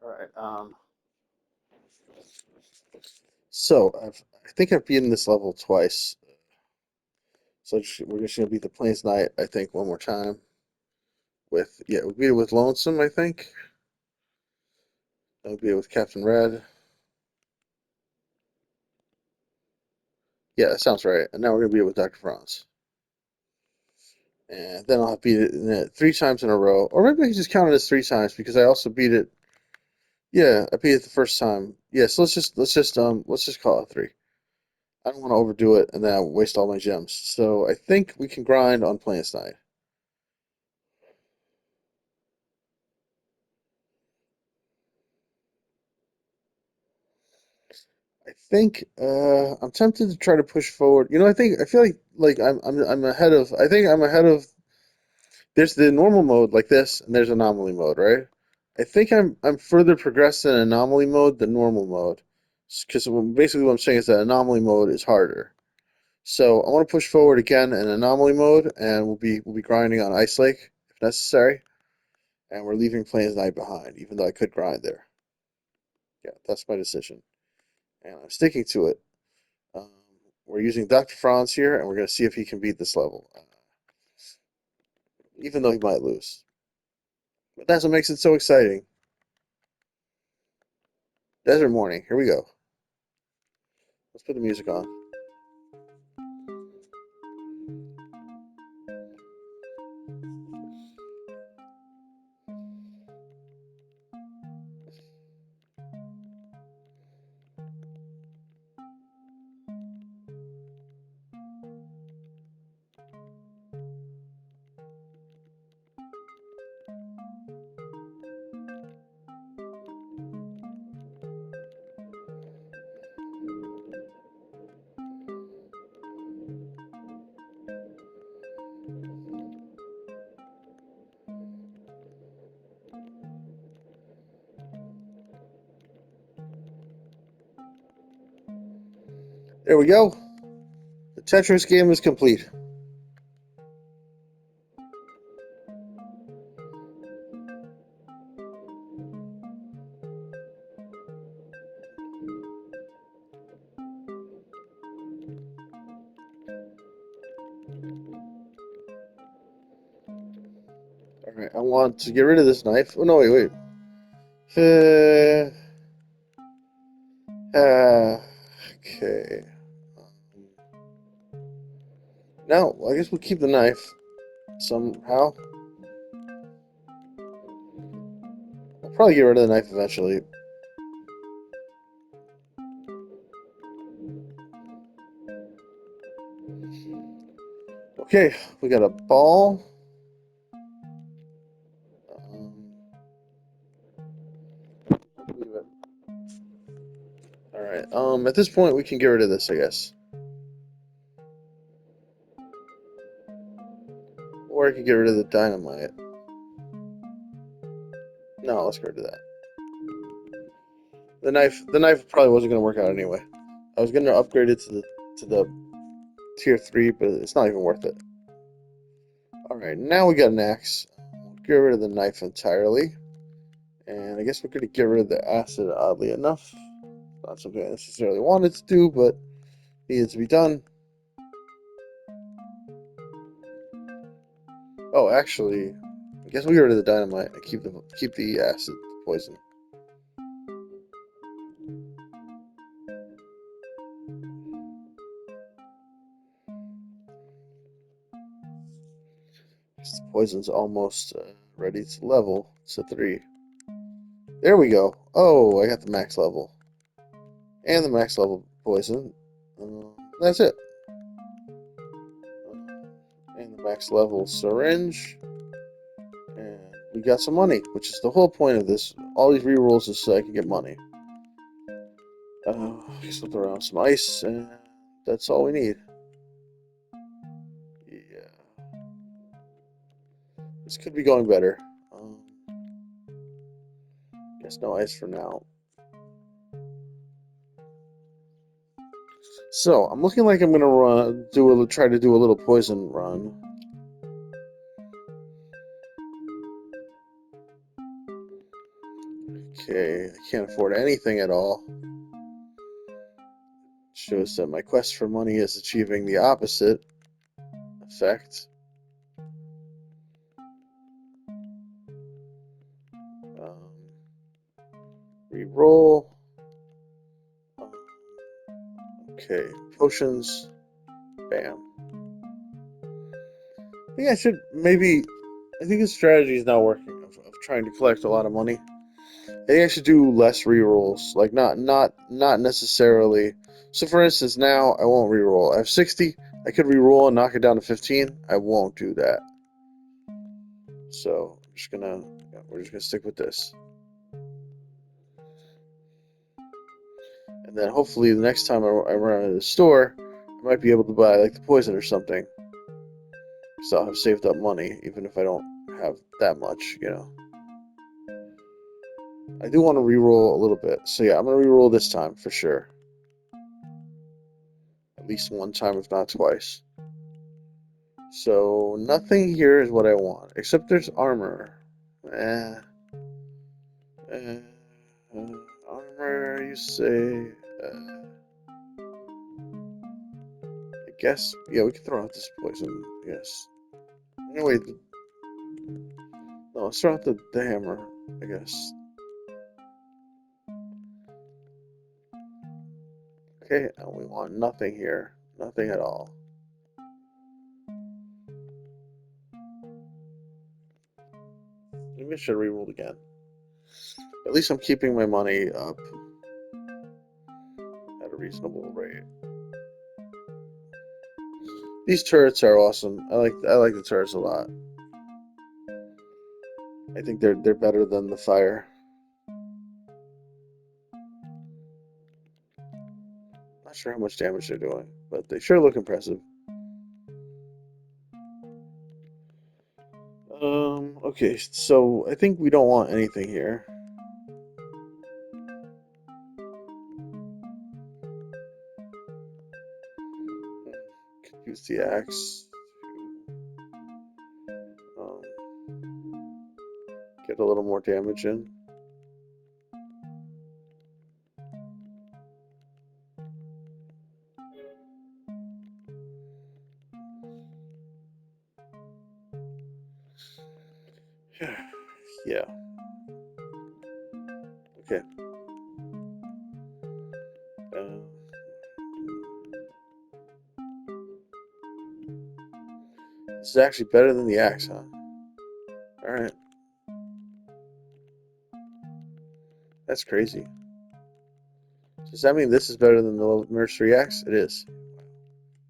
All right. So I think I've beaten this level twice. So we're just gonna beat the Plains Knight, I think, one more time. We beat it with Lonesome, I think. Then we beat it with Captain Red. Yeah, that sounds right. And now we're gonna beat it with Dr. Franz. And then I'll beat it three times in a row. Or maybe I can just count it as three times because I also beat it. Yeah, I beat it the first time. Yeah, so let's just call it three. I don't want to overdo it and then I waste all my gems. So I think we can grind on Plains Knight. I think I'm tempted to try to push forward. I feel like I'm ahead of. I think I'm ahead of. There's the normal mode like this, and there's anomaly mode, right? I think I'm further progressed in anomaly mode than normal mode, because basically what I'm saying is that anomaly mode is harder. So I want to push forward again in anomaly mode, and we'll be grinding on Ice Lake if necessary, and we're leaving Plains Knight behind, even though I could grind there. Yeah, that's my decision, and I'm sticking to it. Um, we're using Dr. Franz here, and we're going to see if he can beat this level, even though he might lose. But that's what makes it so exciting. Desert Morning, here we go. Let's put the music on. There we go. The Tetris game is complete. All right, I want to get rid of this knife. Oh no, wait. Uh, okay. Now, I guess we'll keep the knife somehow. I'll probably get rid of the knife eventually. Okay, we got a ball. Um, all right. At this point, we can get rid of this, I guess, or I could get rid of the dynamite. No, let's get rid of that. The knife probably wasn't gonna work out anyway. I was gonna upgrade it to the tier 3, but it's not even worth it. All right, now we got an axe. We'll get rid of the knife entirely, and I guess we're gonna get rid of the acid. Oddly enough, not something I necessarily wanted to do, but needed to be done. Oh, actually, I guess we'll get rid of the dynamite and keep the acid poison. The poison's almost ready to level to 3. There we go. Oh, I got the max level. And the max level poison. That's it. And the max level syringe. And we got some money, which is the whole point of this. All these rerolls is so I can get money. Slip around some ice, and that's all we need. Yeah. This could be going better. Guess no ice for now. So I'm looking like I'm gonna try to do a little poison run. Okay, I can't afford anything at all. Shows that my quest for money is achieving the opposite effect. Reroll. Um, okay, potions. Bam. I think I should maybe. I think his strategy is not working of trying to collect a lot of money. I think I should do less rerolls. Like not necessarily. So for instance, now I won't reroll. I have 60. I could reroll and knock it down to 15. I won't do that. So we're just gonna stick with this. And then hopefully the next time I run out of the store, I might be able to buy like the poison or something. So I'll have saved up money, even if I don't have that much, I do want to reroll a little bit. So yeah, I'm gonna reroll this time for sure. At least one time, if not twice. So nothing here is what I want, except there's armor. Eh, eh, armor, you say? I guess. Yeah, we can throw out this poison. Yes. Anyway, no, let's throw out the hammer. I guess. Okay, and we want nothing here. Nothing at all. Maybe I should reroll again. At least I'm keeping my money up at a reasonable rate. These turrets are awesome. I like the turrets a lot. I think they're better than the fire. Not sure how much damage they're doing, but they sure look impressive. Okay, so I think we don't want anything here. Could use the axe to get a little more damage in. Yeah. Okay. Uh, this is actually better than the axe, huh? All right. That's crazy. Does that mean this is better than the nursery axe? It is.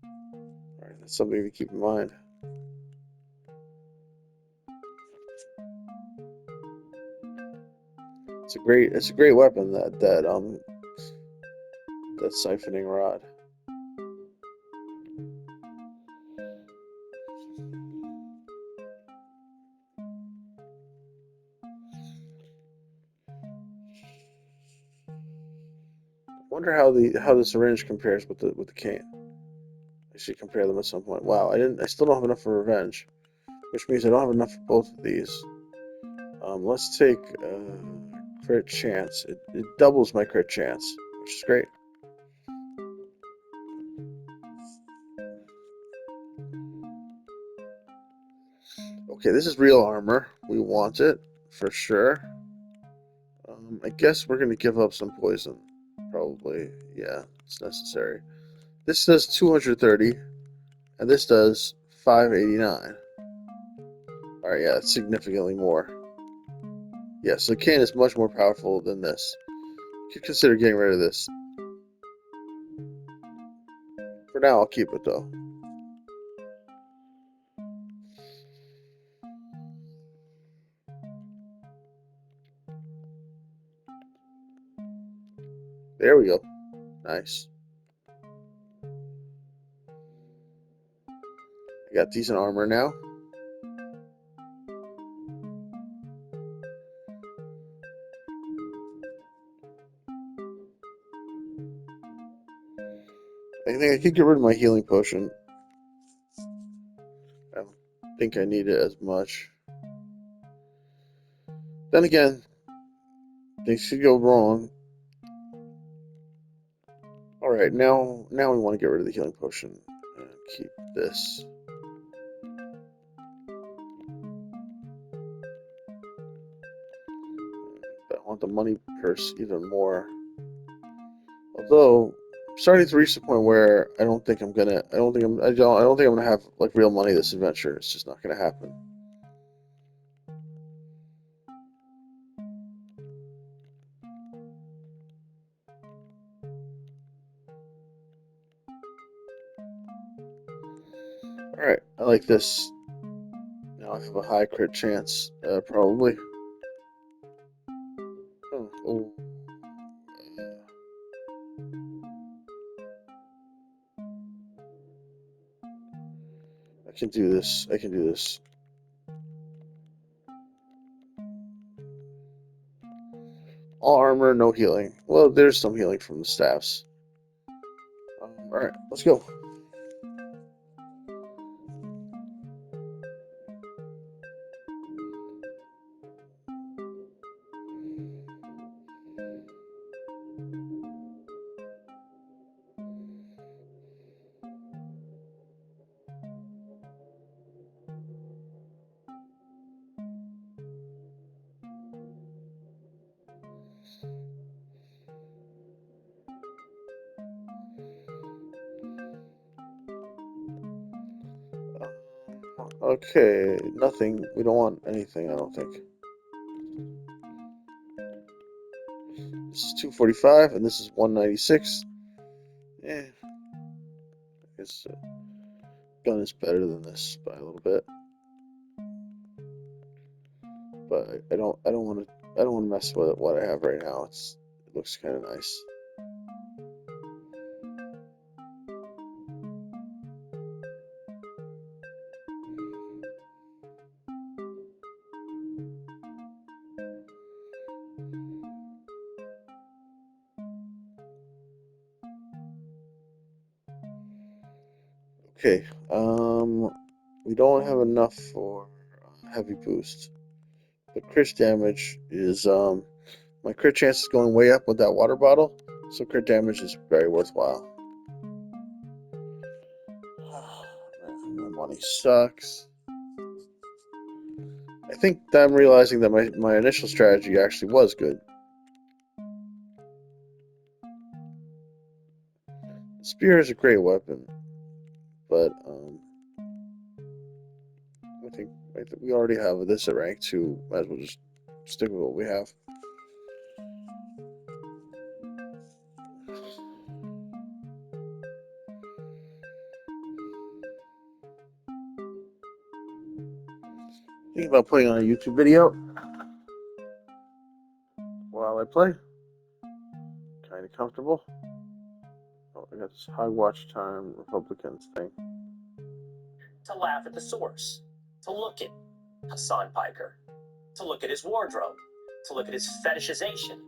All right, that's something to keep in mind. It's a great weapon that siphoning rod. Wonder how the syringe compares with the cane. I should compare them at some point. Wow, I still don't have enough for revenge, which means I don't have enough for both of these. Let's take crit chance. It doubles my crit chance, which is great. Okay, this is real armor. We want it for sure. I guess we're gonna give up some poison. Probably, yeah, it's necessary. This does 230, and this does 589. All right, yeah, it's significantly more. Yeah, so cane is much more powerful than this. You could consider getting rid of this. For now, I'll keep it though. There we go. Nice. I got decent armor now. I think I could get rid of my healing potion. I don't think I need it as much. Then again, Things could go wrong. All right, now we want to get rid of the healing potion and keep this. I want the money purse even more. Although I'm starting to reach the point where I don't think I'm gonna have like real money this adventure. It's just not gonna happen. All right, I like this. Now I have a high crit chance, probably. Oh. I can do this. I can do this. All armor, no healing. Well, there's some healing from the staffs. All right, let's go. Okay, nothing. We don't want anything, I don't think. This is 245, and this is 196. Eh, I guess gun is better than this by a little bit. But I don't want to mess with what I have right now. It looks kind of nice. Okay, we don't have enough for heavy boost, but crit damage is my crit chance is going way up with that water bottle, so crit damage is very worthwhile. My money sucks. I think that I'm realizing that my initial strategy actually was good. The spear is a great weapon, but I think we already have this at rank 2. Might as well just stick with what we have. Thinking about putting on a YouTube video while I play. Kind of comfortable. Oh, I got this high watch time Republicans thing. To laugh at the source, to look at Hassan Piker, to look at his wardrobe, to look at his fetishization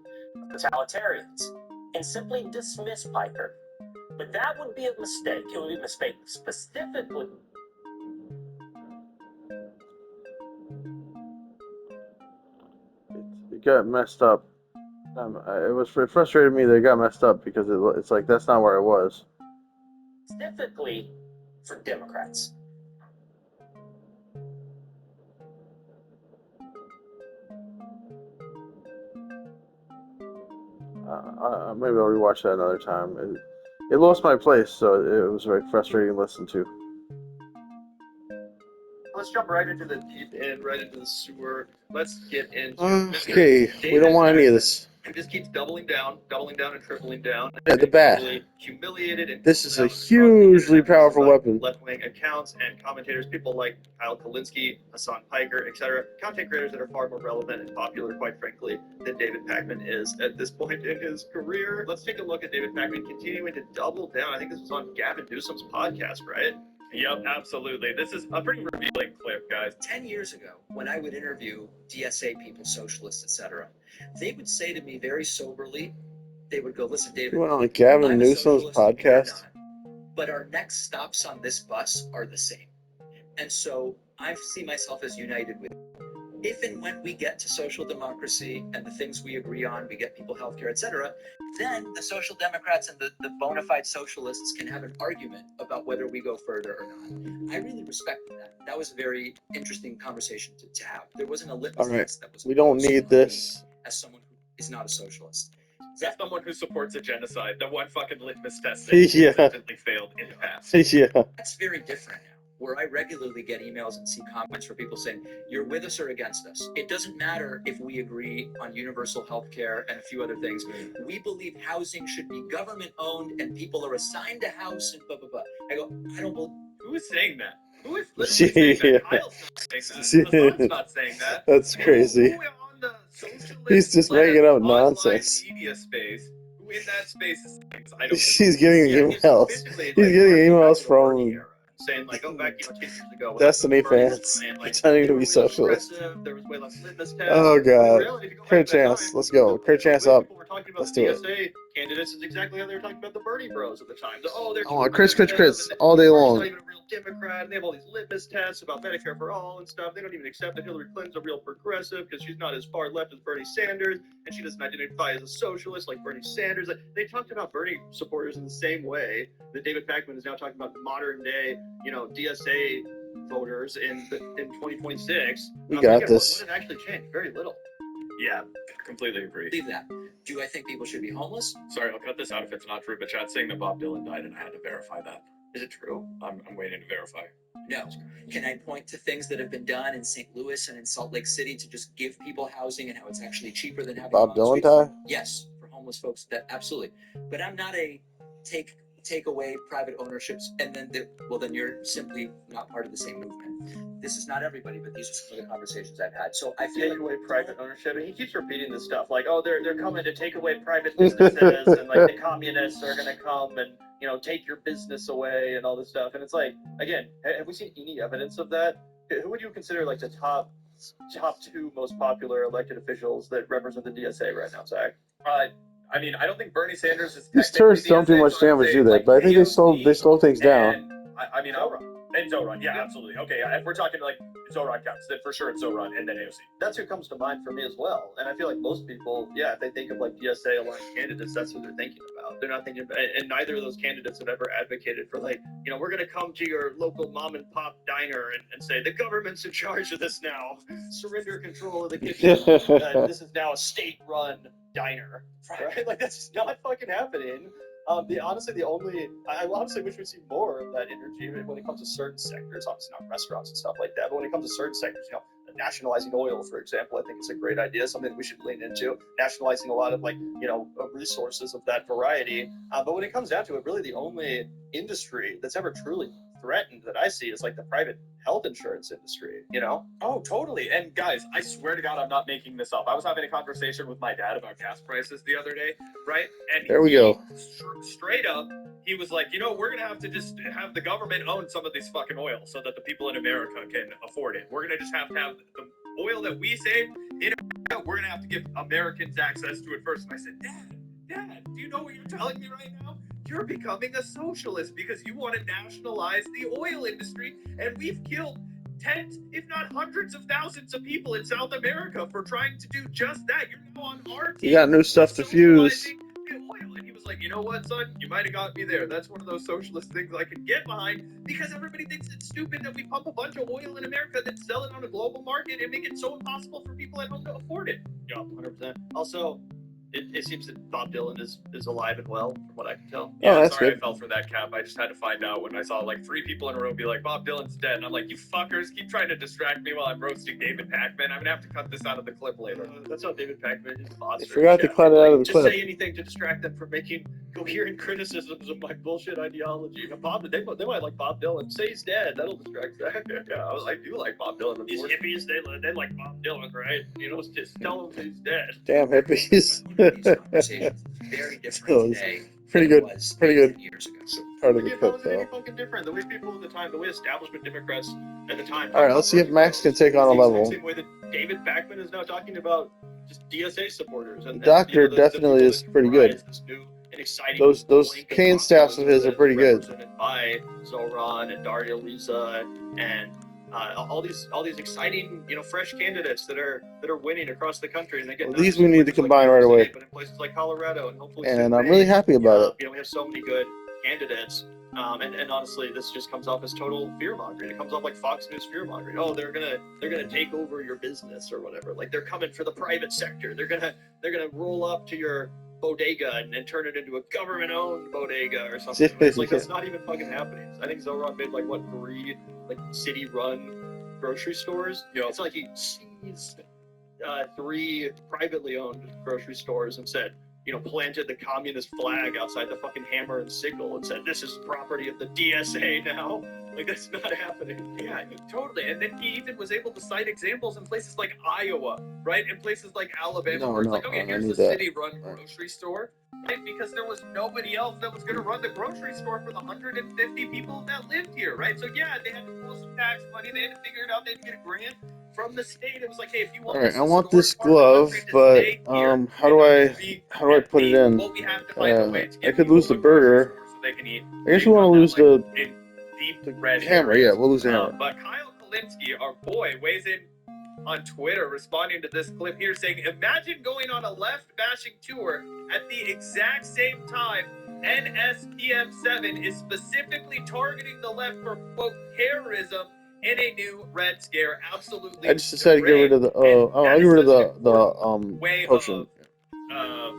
of totalitarians, and simply dismiss Piker. But that would be a mistake. It would be a mistake specifically. It got messed up. It frustrated me that it got messed up because it's like that's not where I was. Specifically for Democrats. Maybe I'll rewatch that another time. It lost my place, so it was very frustrating to listen to. Let's jump right into the deep end, right into the sewer. Let's get into Okay, we don't want any of this. Who just keeps doubling down and tripling down. Yeah, the bat. Humiliated and this is a hugely powerful weapon. Left-wing accounts and commentators, people like Kyle Kulinski, Hassan Piker, etc. Content creators that are far more relevant and popular, quite frankly, than David Pakman is at this point in his career. Let's take a look at David Pakman continuing to double down. I think this was on Gavin Newsom's podcast, right? Yep, absolutely. This is a pretty revealing clip, guys. 10 years ago, when I would interview DSA people, socialists, etc., they would say to me very soberly, they would go, listen, David, you went on Gavin I'm Newsom's podcast? But our next stops on this bus are the same. And so I see myself as united with if and when we get to social democracy and the things we agree on, we get people healthcare, etc., then the social democrats and the bona fide socialists can have an argument about whether we go further or not. I really respected that. That was a very interesting conversation to have. There wasn't a litmus All right. test that was We don't imposed need on this. me as someone who is not a socialist. As someone who supports a genocide, the one fucking litmus test that Yeah. consistently failed in the past. Yeah. That's very different now, where I regularly get emails and see comments from people saying, you're with us or against us. It doesn't matter if we agree on universal health care and a few other things. We believe housing should be government owned and people are assigned a house and blah, blah, blah. I go, I don't believe. Who is saying that? Who is literally saying that? Yeah. Kyle's not saying that. Hassan's not saying that. That's crazy. Who on the socialist He's just making up online nonsense. media space, who in that space is saying, I don't She's getting Yeah, he's emails. basically, He's getting harking back emails to the Bernie from era, saying like, go back, 10 years ago. when Destiny Bernie was fans saying, like, pretending they to were be way less socialist. aggressive, there was way less litmus tests. Oh, But in God. reality, if you go back Crit to that Chance, time, let's go. Crit Chance the way up. people were talking about Let's the do it. DSA candidates is exactly how they were talking about the Bernie bros at the time. Oh, they're I want too crits, crits, aggressive, crits and all day Bernie's long. not even a real Democrat, and they have all these litmus tests about Medicare for all and stuff. They don't even accept that Hillary Clinton's a real progressive because she's not as far left as Bernie Sanders, and she doesn't identify as a socialist like Bernie Sanders. Like, they talked about Bernie supporters in the same way that David Pakman is now talking about modern day, DSA voters in 2026. We But got again, this. What did actually change? Very little. Yeah, completely agree. Believe that. Do I think people should be homeless? Sorry, I'll cut this out if it's not true, but chat's saying that Bob Dylan died and I had to verify that. Is it true? I'm waiting to verify. No. Can I point to things that have been done in St. Louis and in Salt Lake City to just give people housing and how it's actually cheaper than having Bob them on the Dylan streets? die? Yes, for homeless folks, that absolutely. But I'm not a take away private ownerships and then then you're simply not part of the same movement. This is not everybody, but these are some of the conversations I've had. So I feel Take away like private ownership, and he keeps repeating this stuff like, "Oh, they're coming to take away private businesses, and like the communists are gonna come and take your business away and all this stuff." And it's like, again, have we seen any evidence of that? Who would you consider like the top two most popular elected officials that represent the DSA right now, Zach? I mean, I don't think Bernie Sanders is. These technically turrets don't do DSA, much so I would damage, say, do they? like, But I think they AOC slow things down. And I mean, and Zoran, yeah, absolutely. Okay, yeah, if we're talking like Zoran counts, then for sure it's Zoran and then AOC. That's who comes to mind for me as well. And I feel like most people, if they think of like DSA aligned candidates, that's what they're thinking about. They're not thinking about, and neither of those candidates have ever advocated for like, we're going to come to your local mom and pop diner and say, the government's in charge of this now. Surrender control of the kitchen. This is now a state-run diner, right? Like, that's just not fucking happening. I honestly wish we'd see more of that energy when it comes to certain sectors, obviously not restaurants and stuff like that, but when it comes to certain sectors, nationalizing oil, for example, I think it's a great idea, something that we should lean into, nationalizing a lot of resources of that variety. But when it comes down to it, really the only industry that's ever truly threatened that I see is like the private health insurance industry, Oh, totally. And guys, I swear to God, I'm not making this up. I was having a conversation with my dad about gas prices the other day, right? And There we go. Straight up, he was like, we're going to have to just have the government own some of this fucking oil so that the people in America can afford it. We're going to just have the oil that we save in America, we're going to have to give Americans access to it first. And I said, Dad, do you know what you're telling me right now? You're becoming a socialist because you want to nationalize the oil industry, and we've killed tens, if not hundreds of thousands of people in South America for trying to do just that. You're now on our team. You got new stuff to fuse. Socializing the oil. And he was like, you know what, son? You might have got me there. That's one of those socialist things I can get behind because everybody thinks it's stupid that we pump a bunch of oil in America, then sell it on a global market and make it so impossible for people at home to afford it. Yeah, 100%. Also, it seems that Bob Dylan is alive and well, from what I can tell. Yeah, that's sorry good. I fell for that cap. I just had to find out when I saw like 3 people in a row be like, Bob Dylan's dead. And I'm like, you fuckers keep trying to distract me while I'm roasting David Pakman. I'm gonna have to cut this out of the clip later. That's not David Pakman. He's boss. I forgot to cut it out of the just clip. say anything to distract them from making coherent criticisms of my bullshit ideology. They might like Bob Dylan. Say he's dead. That'll distract them. Yeah, I do like Bob Dylan. These hippies, they like Bob Dylan, right? Just tell them he's dead. Damn hippies. these conversations very different today. Pretty than good. it was Pretty good. 10 years ago. Part of the How clip, was it any though. fucking different? The way people at the time, the way establishment Democrats at the time. All right, let's see if Max can take on a the exact level. Same way that David Pakman is now talking about just DSA supporters. And The doctor definitely people is that pretty good. comprise this new and exciting Those link of cane staffs of his are populism pretty that's good. represented by Zoran and Daria Lisa and all these exciting, fresh candidates that are winning across the country, and they get Well, not these just we in need to places like combine New York right away. City, but in places like Colorado and hopefully And soon I'm really Maine. happy about it. We have so many good candidates. And honestly, this just comes off as total fear mongering. It comes off like Fox News fear mongering. Oh, they're gonna take over your business or whatever. Like they're coming for the private sector. They're gonna roll up to your bodega and turn it into a government-owned bodega or something. It's like that's not even fucking happening. I think Zoran made like 3 like city-run grocery stores. It's like he seized 3 privately owned grocery stores and said, planted the communist flag outside the fucking Hammer and Sickle and said, this is property of the DSA now. Like, that's not happening. Yeah, totally. And then he even was able to cite examples in places like Iowa, right? In places like Alabama, where it's like, okay, here's a city-run grocery store, right? Because there was nobody else that was going to run the grocery store for the 150 people that lived here, right? So yeah, they had to pull some tax money. They had to figure it out. They had to get a grant from the state. It was like, hey, if you want All right, this I want historic this part of the glove, country to but stay here, how do I put it in? well, we have to find a way to I give could lose the people a grocery burger. store so they can eat. I guess They we want run to that, lose like, the in deep red hammer. areas. Yeah, we'll lose the hammer. But Kyle Kalinske, our boy, weighs in on Twitter responding to this clip here saying, imagine going on a left-bashing tour at the exact same time NSPM7 is specifically targeting the left for, quote, terrorism in a new Red Scare. Absolutely. I just decided to get rid of the. I'll get rid of the way potion. of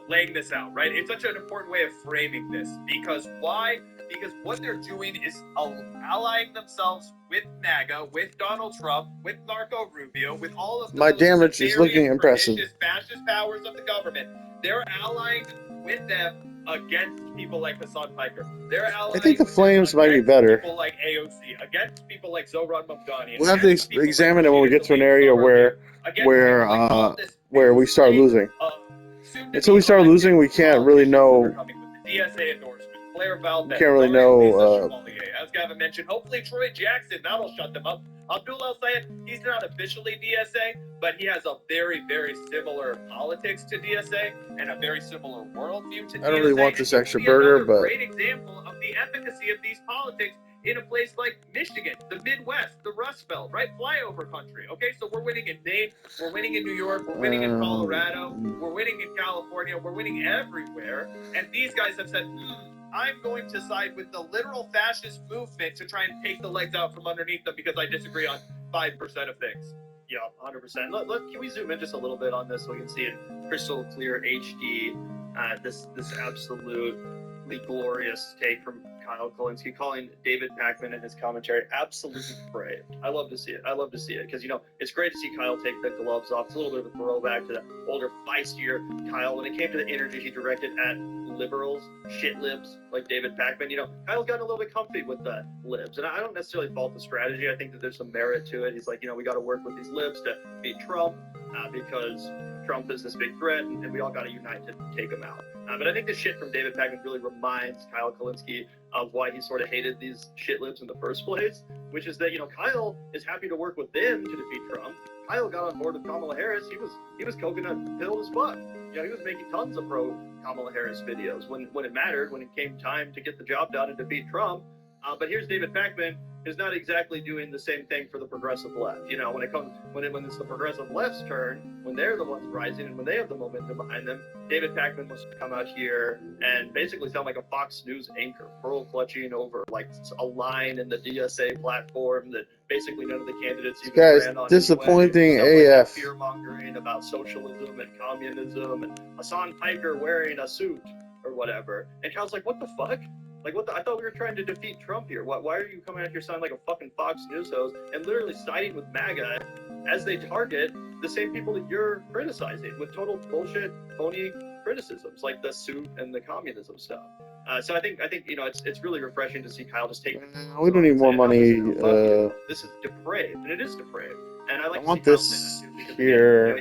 laying this out, right? It's such an important way of framing this because why? Because what they're doing is allying themselves with MAGA, with Donald Trump, with Marco Rubio, with all of My damage is looking impressive. fascist powers of the government. They're allying with them against people like Hassan Piker. They're allying. I think the flames might be better. People like AOC, against people like Zoran Mamdani. We'll have to examine it when we get to an area where we start losing. Until we start losing, we can't really know. DSA endorsement. Claire Valdez. We can't really know. As Gavin mentioned, hopefully Troy Jackson, that'll shut them up. Abdul El-Sayed, he's not officially DSA, but he has a very, very similar politics to DSA and a very similar worldview to DSA. I don't really want this extra burger, but great example of the efficacy of these politics in a place like Michigan, the Midwest, the Rust Belt, right? Flyover country. Okay, so we're winning in Maine, we're winning in New York, we're winning in Colorado, we're winning in California, we're winning everywhere. And these guys have said, I'm going to side with the literal fascist movement to try and take the legs out from underneath them because I disagree on 5% of things. Yeah, 100%. Can we zoom in just a little bit on this so we can see in crystal clear HD this absolutely glorious take from Kyle Kalinske calling David Pakman and his commentary absolutely depraved. I love to see it. Because, it's great to see Kyle take the gloves off. It's a little bit of a throwback to the older, feistier Kyle. When it came to the energy he directed at liberals, shit libs like David Pakman, Kyle's gotten a little bit comfy with the libs. And I don't necessarily fault the strategy. I think that there's some merit to it. He's like, we got to work with these libs to beat Trump because Trump is this big threat and we all got to unite to take him out. But I think the shit from David Pakman really reminds Kyle Kalinske of why he sort of hated these shit libs in the first place, which is that, Kyle is happy to work with them to defeat Trump. Kyle got on board with Kamala Harris. He was coconut pill as fuck. He was making tons of pro Kamala Harris videos when it mattered, when it came time to get the job done and defeat Trump. But here's David Pakman, who's not exactly doing the same thing for the progressive left. When it's the progressive left's turn, when they're the ones rising and when they have the momentum behind them, David Pakman wants to come out here and basically sound like a Fox News anchor, pearl clutching over like a line in the DSA platform that basically none of the candidates even ran on. Disappointing anyway. AF. Fear mongering about socialism and communism and Hassan Piker wearing a suit or whatever. And Kyle's like, what the fuck? Like, I thought we were trying to defeat Trump here. Why are you coming out here sounding like a fucking Fox News host and literally siding with MAGA as they target the same people that you're criticizing with total bullshit, phony criticisms like the suit and the communism stuff? So I think it's really refreshing to see Kyle just take. We don't need more money. This is depraved, and it is depraved. And I want to this see Kyle say that too, because here.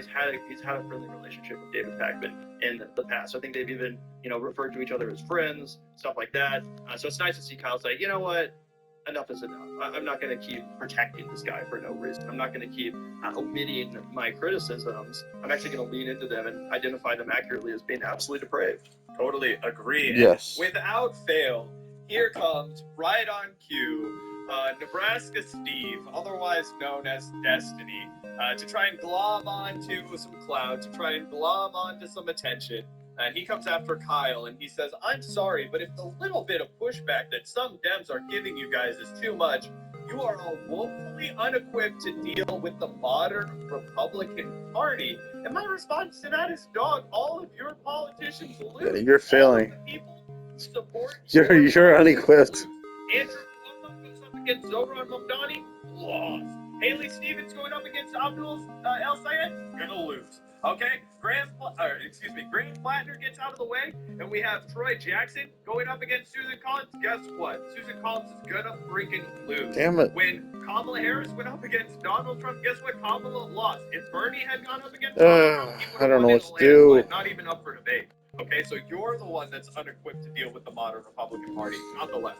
he's had a friendly relationship with David Pakman in the past. So I think they've even referred to each other as friends, stuff like that. So it's nice to see Kyle say, you know what, enough is enough. I'm not going to keep protecting this guy for no reason. I'm not going to keep omitting my criticisms. I'm actually going to lean into them and identify them accurately as being absolutely depraved. Totally agree. Yes. And without fail, here comes right on cue Nebraska Steve, otherwise known as Destiny, to try and glob onto some clout, to try and glob onto some attention. And he comes after Kyle and he says, I'm sorry, but if the little bit of pushback that some Dems are giving you guys is too much, you are all woefully unequipped to deal with the modern Republican Party. And my response to that is, dog, all of your politicians lose. Yeah, you're failing. All of the people who support You're unequipped. Andrew Cuomo goes up against Zohran Mamdani, lost. Haley Stevens going up against Abdul El Sayed, gonna lose. Okay, Graham Plattner gets out of the way, and we have Troy Jackson going up against Susan Collins. Guess what? Susan Collins is gonna freaking lose. Damn it. When Kamala Harris went up against Donald Trump, guess what? Kamala lost. If Bernie had gone up against Donald Trump, he I don't know would've what won to in a do. landslide, not even up for debate. Okay, so you're the one that's unequipped to deal with the modern Republican Party, not the left.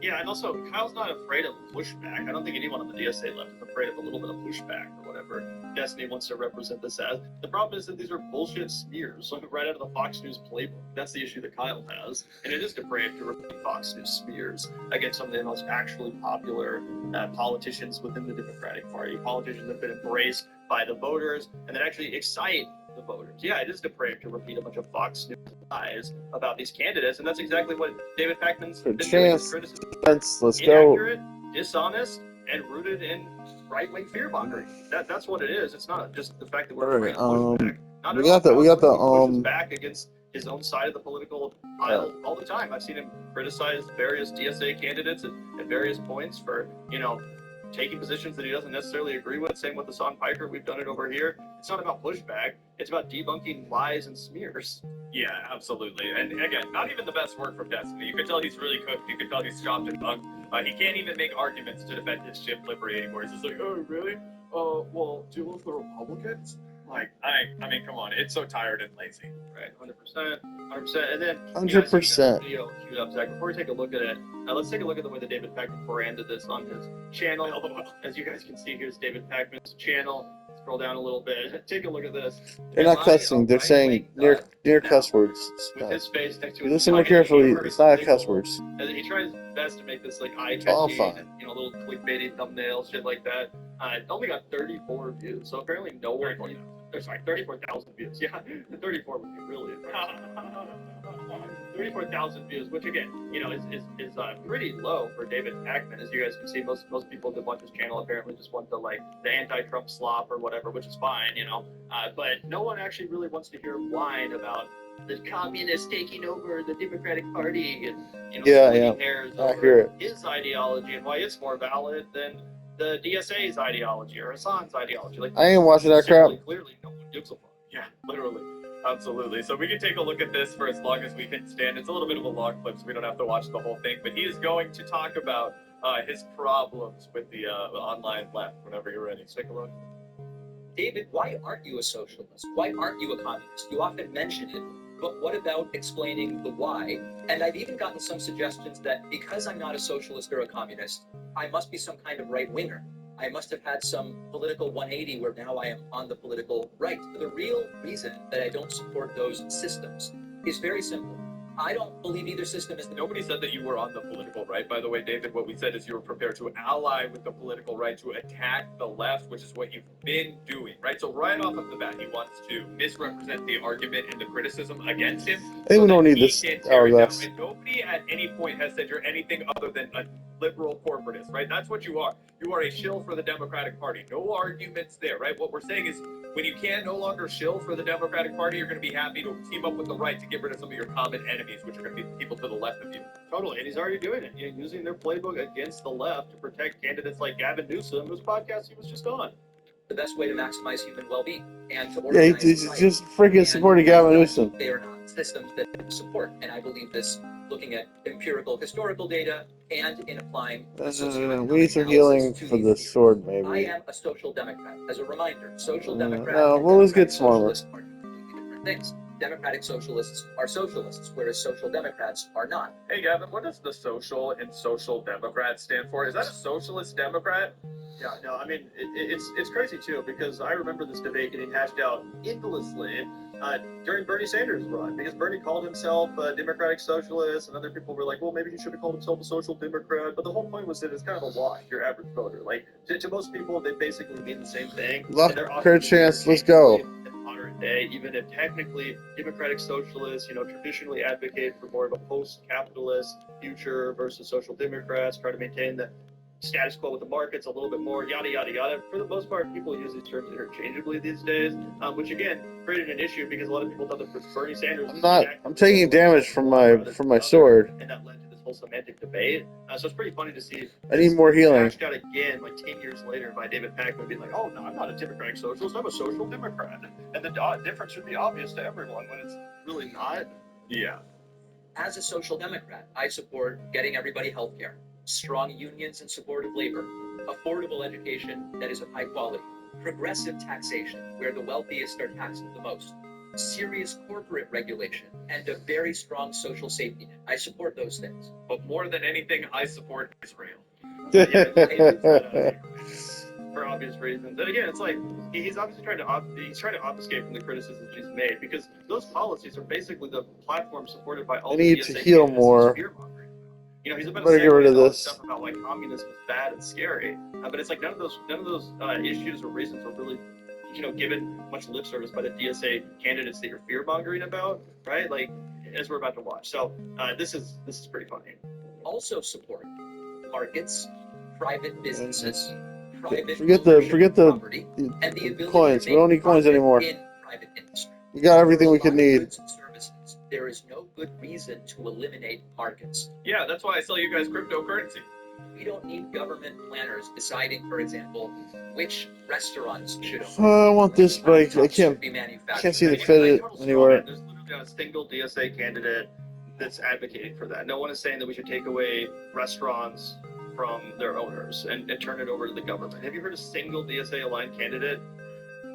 Yeah, and also Kyle's not afraid of pushback. I don't think anyone on the DSA left is afraid of a little bit of pushback or whatever Destiny wants to represent this as. The problem is that these are bullshit smears, like right out of the Fox News playbook. That's the issue that Kyle has, and it is depraved to repeat Fox News smears against some of the most actually popular politicians within the Democratic Party, politicians that have been embraced by the voters and that actually excite the voters. Yeah, it is depraved to repeat a bunch of Fox News lies about these candidates, and that's exactly what David Pakman's been doing. Chance. Criticism, Let's go. inaccurate, dishonest, and rooted in right-wing fear-mongering. That's what it is. It's not just the fact that we're afraid of pushback. Not we at got all. the Kyle's pushes back against his own side of the political aisle all the time. I've seen him criticize various DSA candidates at various points for, taking positions that he doesn't necessarily agree with. Same with Hassan Piker. We've done it over here. It's not about pushback. It's about debunking lies and smears. Yeah, absolutely. And again, not even the best work from Destiny. You can tell he's really cooked. You can tell he's chopped and done. He can't even make arguments to defend his ship Liberty anymore. He's just like, oh, really? Well, do you love the Republicans? Like, I mean, come on. It's so tired and lazy. Right, 100%. And then 100%. Video queued up, Zach. Before we take a look at it, let's take a look at the way that David Pakman branded this on his channel. As you guys can see, here's David Pakman's channel. Scroll down a little bit. Take a look at this. They're not cussing. They're saying near cuss words. With his face next to You his listen more carefully. It's not cuss words. And he tries his best to make this like all eye-catchy, fine. and, little clickbaity thumbnails, shit like that. It only got 34 views, so apparently no one. Sorry, 34,000 views. Yeah, 34 would be really impressive. 34,000 views, which again, is pretty low for David Pakman. As you guys can see, most people that watch his channel apparently just want the anti-Trump slop or whatever, which is fine, But no one actually really wants to hear whine about the communists taking over the Democratic Party and splitting hairs over his ideology and why it's more valid than the DSA's ideology or Hassan's ideology. I ain't watching that crap. Clearly, no one gives a fuck. Yeah, literally. Absolutely. So we can take a look at this for as long as we can stand. It's a little bit of a long clip, so we don't have to watch the whole thing. But he is going to talk about his problems with the online left whenever you're ready. Take a look. David, why aren't you a socialist? Why aren't you a communist? You often mention it, but what about explaining the why? And I've even gotten some suggestions that because I'm not a socialist or a communist, I must be some kind of right-winger. I must have had some political 180 where now I am on the political right. The real reason that I don't support those systems is very simple. I don't believe either system is the... Nobody said that you were on the political right, by the way, David. What we said is you were prepared to ally with the political right to attack the left, which is what you've been doing, right? So right off of the bat, he wants to misrepresent the argument and the criticism against him. I think we don't need this hourglass. And nobody at any point has said you're anything other than a liberal corporatist, right? That's what you are. You are a shill for the Democratic Party. No arguments there, right? What we're saying is when you can no longer shill for the Democratic Party, you're going to be happy to team up with the right to get rid of some of your common enemies, which are going to be people to the left of you. Totally, and he's already doing it. Using their playbook against the left to protect candidates like Gavin Newsom, whose podcast he was just on. The best way to maximize human well-being and to Yeah, organize he's life. just freaking supporting Gavin Newsom. They are not systems that support, and I believe this looking at empirical historical data and in applying We need some healing for the sword, I maybe. am a social democrat. As a reminder, social democrat no, and well, let's get democratic smaller. socialist are completely different things. Democratic socialists are socialists, whereas social democrats are not. Hey, Gavin, what does the social and social democrat stand for? Is that a socialist democrat? Yeah, no, I mean, it's crazy too, because I remember this debate getting hashed out endlessly during Bernie Sanders' run, because Bernie called himself a democratic socialist, and other people were like, well, maybe he should have called himself a social democrat. But the whole point was that it's kind of a wash, your average voter. Like, to most people, they basically mean the same thing. And they're Crit often chance, let's go. in the modern day, even if technically democratic socialists, traditionally advocate for more of a post-capitalist future versus social democrats, try to maintain the status quo with the markets a little bit more, yada yada yada. For the most part, people use these terms interchangeably these days, which again created an issue because a lot of people thought that Bernie Sanders. I'm taking damage from my sword. And that led to this whole semantic debate. So it's pretty funny to see. I need more healing. Hashed out again, like 10 years later, by David Pakman being like, "Oh no, I'm not a democratic socialist. I'm a social democrat," and the difference should be obvious to everyone when it's really not. Yeah. As a social democrat, I support getting everybody health care, strong unions in support of labor, affordable education that is of high quality, progressive taxation where the wealthiest are taxed the most, serious corporate regulation, and a very strong social safety net. I support those things. But more than anything, I support Israel. For obvious reasons. And again, it's like he's obviously trying to obfuscate from the criticisms he's made, because those policies are basically the platform supported by all I the need DSA to heal candidates more. he's fear-mongering. He's about to Better get rid segue of into all this. stuff about like communism is bad and scary, but it's like none of those issues or reasons are really given much lip service by the DSA candidates that you're fear-mongering about, right? Like, as we're about to watch. So this is pretty funny. Also support markets, private businesses, private Forget ownership the of property, and the ability coins. to We don't make need coins profit anymore. in private industry. We got everything For a we could lot of need. goods and services, there is no good reason to eliminate markets. Yeah, that's why I sell you guys cryptocurrency. We don't need government planners deciding, for example, which restaurants should open. I want this, but I Laptops can't. should be manufactured. Can't see the And fit again, it total straw anywhere. man. There's literally not a single DSA candidate that's advocating for that. No one is saying that we should take away restaurants from their owners and turn it over to the government. Have you heard a single DSA aligned candidate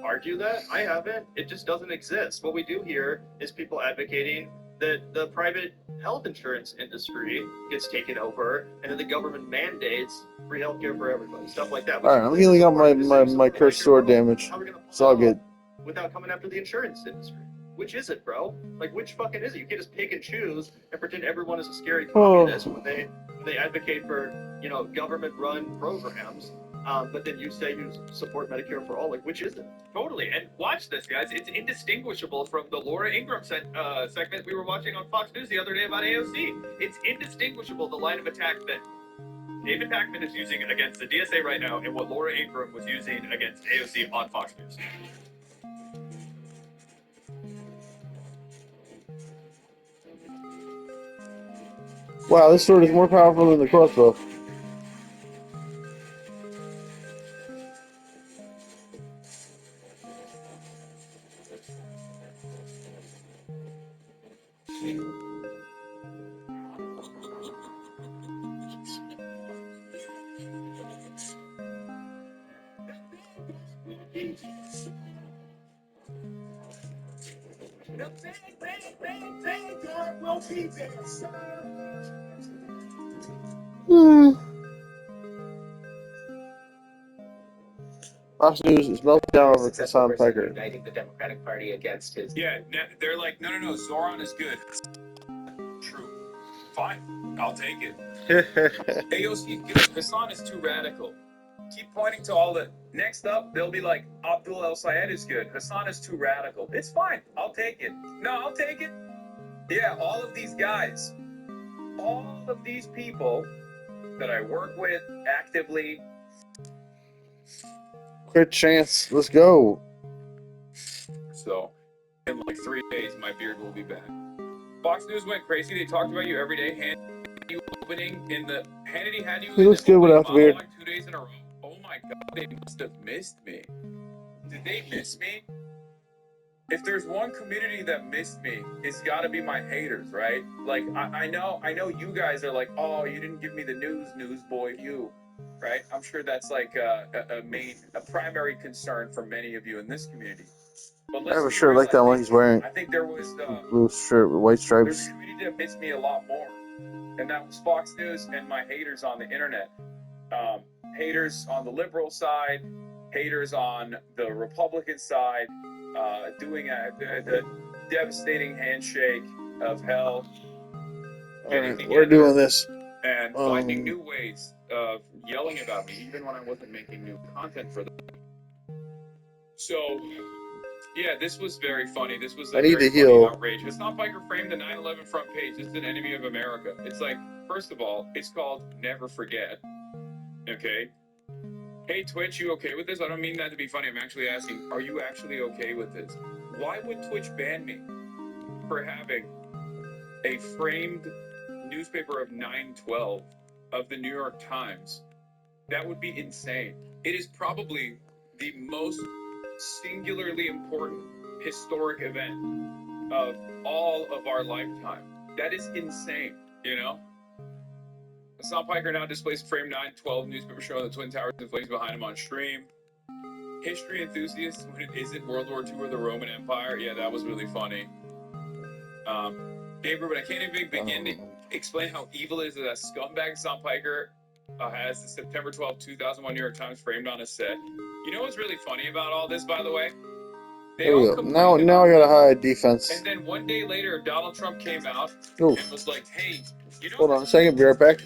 argue that? I haven't. It just doesn't exist. What we do here is people advocating that the private health insurance industry gets taken over and that the government mandates free healthcare for everybody, stuff like that. All right, I'm healing up my cursed sword damage. How are we gonna It's all good. without coming after the insurance industry? Which is it, bro? Like, which fucking is it? You can't just pick and choose and pretend everyone is a scary communist when they advocate for government-run programs. But then you say you support Medicare for all. Like, which is it? Totally. And watch this, guys. It's indistinguishable from the Laura Ingraham segment we were watching on Fox News the other day about AOC. It's indistinguishable, the line of attack that David Pakman is using against the DSA right now and what Laura Ingraham was using against AOC on Fox News. Wow, this sword is more powerful than the crossbow. Fox News is melting down over Hassan Piker. Uniting the Democratic Party against his. Yeah, they're like, no, Zoran is good. True. Fine. I'll take it. AOC, Hassan is too radical. Keep pointing to all the. Next up, they'll be like, Abdul El Sayed is good. Hassan is too radical. It's fine. I'll take it. No, I'll take it. Yeah, all of these guys, all of these people that I work with actively. Crit chance. Let's go. So, in like 3 days, my beard will be back. Fox News went crazy. They talked about you every day. Hannity had you. He looks good without the beard. 2 days in a row. Oh my God, they must have missed me. Did they miss me? If there's one community that missed me, it's got to be my haters, right? Like I know you guys are like, oh, you didn't give me the news boy, you, right? I'm sure that's like a primary concern for many of you in this community. But I have a shirt like that one he's wearing. I think there was Blue shirt with white there's stripes. a community that missed me a lot more, and that was Fox News and my haters on the internet. Haters on the liberal side, haters on the Republican side, doing the devastating handshake of hell, All getting right, we're together doing this. and finding Um, new ways of yelling about me, even when I wasn't making new content for them. So, yeah, this was very funny. This was a I need very to funny heal. outrage. Hassan Piker framed the 9/11 front page. This is an enemy of America. It's like, first of all, it's called Never Forget. Okay. Hey, Twitch, you okay with this? I don't mean that to be funny. I'm actually asking, are you actually okay with this? Why would Twitch ban me for having a framed newspaper of 9/12 of the New York Times? That would be insane. It is probably the most singularly important historic event of all of our lifetime. That is insane, you know? Hassan Piker now displays a frame 9/12 newspaper showing the Twin Towers and flames behind him on stream. History enthusiasts, when it isn't World War II or the Roman Empire. Yeah, that was really funny. Hey, Ruben, I can't even begin to explain how evil it is that scumbag Hassan Piker has the September 12, 2001 New York Times framed on his set. You know what's really funny about all this, by the way? They There we all go. Now complained I about gotta it. hide defense. And then one day later, Donald Trump came out Oh, and was like, hey, you know hold on a second. Be right back.